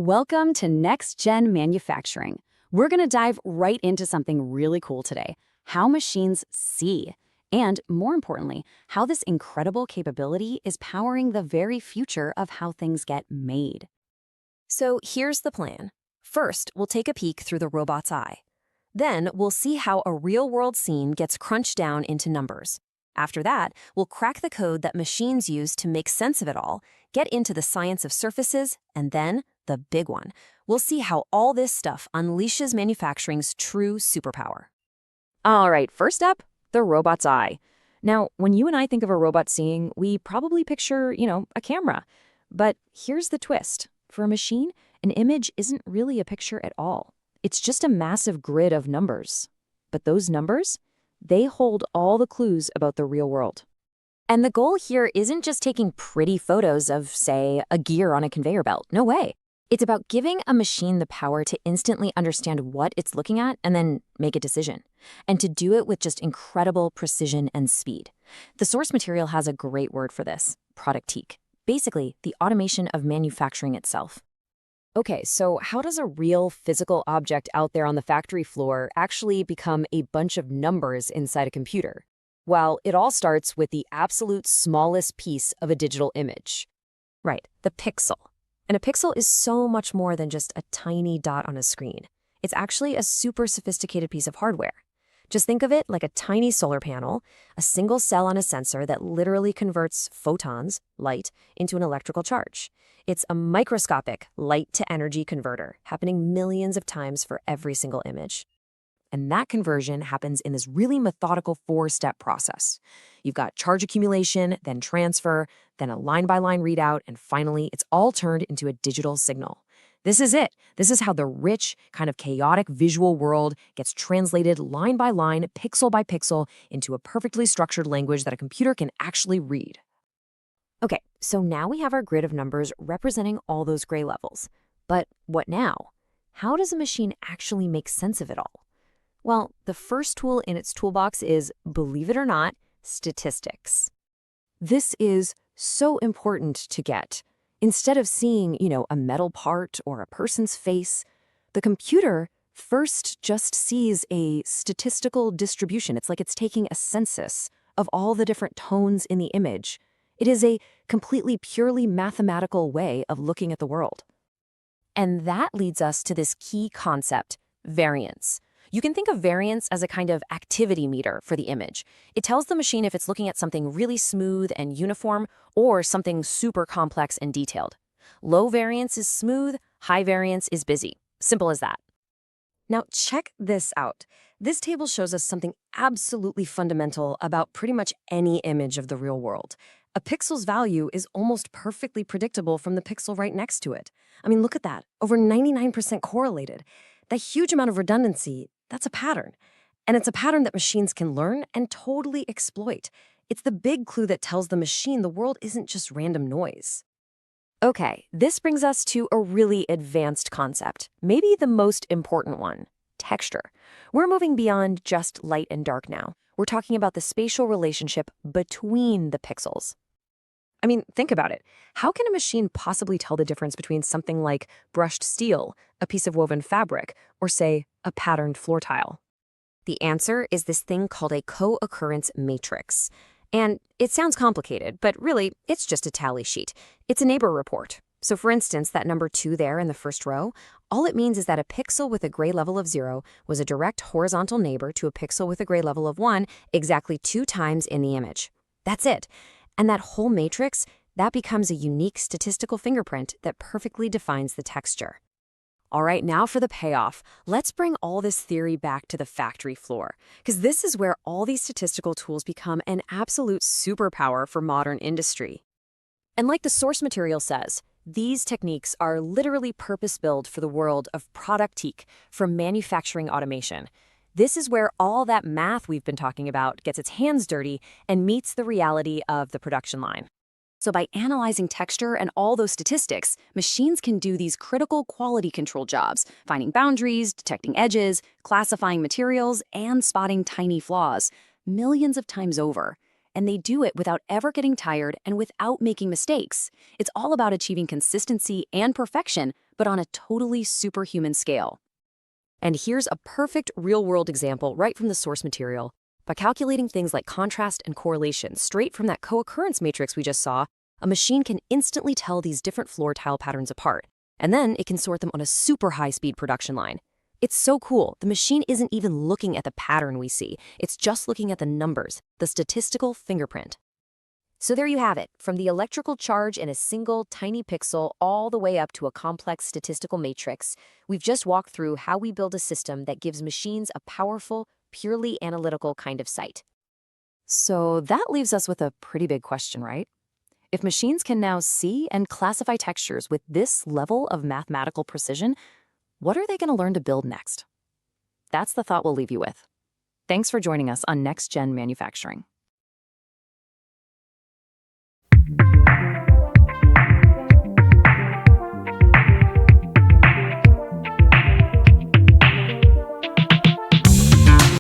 Welcome to Next Gen Manufacturing. We're going to dive right into something really cool today: how machines see. And more importantly, how this incredible capability is powering the very future of how things get made. So here's the plan. First, we'll take a peek through the robot's eye. Then we'll see how a real-world scene gets crunched down into numbers. After that, we'll crack the code that machines use to make sense of it all, get into the science of surfaces, and then, the big one, we'll see how all this stuff unleashes manufacturing's true superpower. All right, first up, the robot's eye. Now, when you and I think of a robot seeing, we probably picture, a camera. But here's the twist. For a machine, an image isn't really a picture at all. It's just a massive grid of numbers. But those numbers, they hold all the clues about the real world. And the goal here isn't just taking pretty photos of, say, a gear on a conveyor belt. No way. It's about giving a machine the power to instantly understand what it's looking at and then make a decision. And to do it with just incredible precision and speed. The source material has a great word for this: Productique. Basically, the automation of manufacturing itself. Okay, so how does a real physical object out there on the factory floor actually become a bunch of numbers inside a computer? Well, it all starts with the absolute smallest piece of a digital image. Right, the pixel. And a pixel is so much more than just a tiny dot on a screen. It's actually a super sophisticated piece of hardware. Just think of it like a tiny solar panel, a single cell on a sensor that literally converts photons, light, into an electrical charge. It's a microscopic light-to-energy converter, happening millions of times for every single image. And that conversion happens in this really methodical 4-step process. You've got charge accumulation, then transfer, then a line-by-line readout, and finally, it's all turned into a digital signal. This is it. This is how the rich, kind of chaotic visual world gets translated line by line, pixel by pixel, into a perfectly structured language that a computer can actually read. Okay, so now we have our grid of numbers representing all those gray levels. But what now? How does a machine actually make sense of it all? Well, the first tool in its toolbox is, believe it or not, statistics. This is so important to get. Instead of seeing, a metal part or a person's face, the computer first just sees a statistical distribution. It's like it's taking a census of all the different tones in the image. It is a completely purely mathematical way of looking at the world. And that leads us to this key concept, variance. You can think of variance as a kind of activity meter for the image. It tells the machine if it's looking at something really smooth and uniform or something super complex and detailed. Low variance is smooth, high variance is busy. Simple as that. Now check this out. This table shows us something absolutely fundamental about pretty much any image of the real world. A pixel's value is almost perfectly predictable from the pixel right next to it. I mean, look at that. Over 99% correlated. That huge amount of redundancy, that's a pattern. And it's a pattern that machines can learn and totally exploit. It's the big clue that tells the machine the world isn't just random noise. Okay, this brings us to a really advanced concept, maybe the most important one: texture. We're moving beyond just light and dark now. We're talking about the spatial relationship between the pixels. I mean, think about it. How can a machine possibly tell the difference between something like brushed steel, a piece of woven fabric, or say, a patterned floor tile? The answer is this thing called a co-occurrence matrix. And it sounds complicated, but really, it's just a tally sheet. It's a neighbor report. So for instance, that number 2 there in the first row, all it means is that a pixel with a gray level of 0 was a direct horizontal neighbor to a pixel with a gray level of 1 exactly 2 times in the image. That's it. And that whole matrix, that becomes a unique statistical fingerprint that perfectly defines the texture. All right, now for the payoff. Let's bring all this theory back to the factory floor, because this is where all these statistical tools become an absolute superpower for modern industry. And like the source material says, these techniques are literally purpose-built for the world of Productique, for manufacturing automation. This is where all that math we've been talking about gets its hands dirty and meets the reality of the production line. So by analyzing texture and all those statistics, machines can do these critical quality control jobs, finding boundaries, detecting edges, classifying materials, and spotting tiny flaws millions of times over. and they do it without ever getting tired and without making mistakes. It's all about achieving consistency and perfection, but on a totally superhuman scale. And here's a perfect real-world example right from the source material. By calculating things like contrast and correlation straight from that co-occurrence matrix we just saw, a machine can instantly tell these different floor tile patterns apart, and then it can sort them on a super high-speed production line. It's so cool. The machine isn't even looking at the pattern we see. It's just looking at the numbers, the statistical fingerprint. So there you have it, from the electrical charge in a single tiny pixel all the way up to a complex statistical matrix. We've just walked through how we build a system that gives machines a powerful, purely analytical kind of sight. So that leaves us with a pretty big question, right? If machines can now see and classify textures with this level of mathematical precision, what are they going to learn to build next? That's the thought we'll leave you with. Thanks for joining us on Next Gen Manufacturing.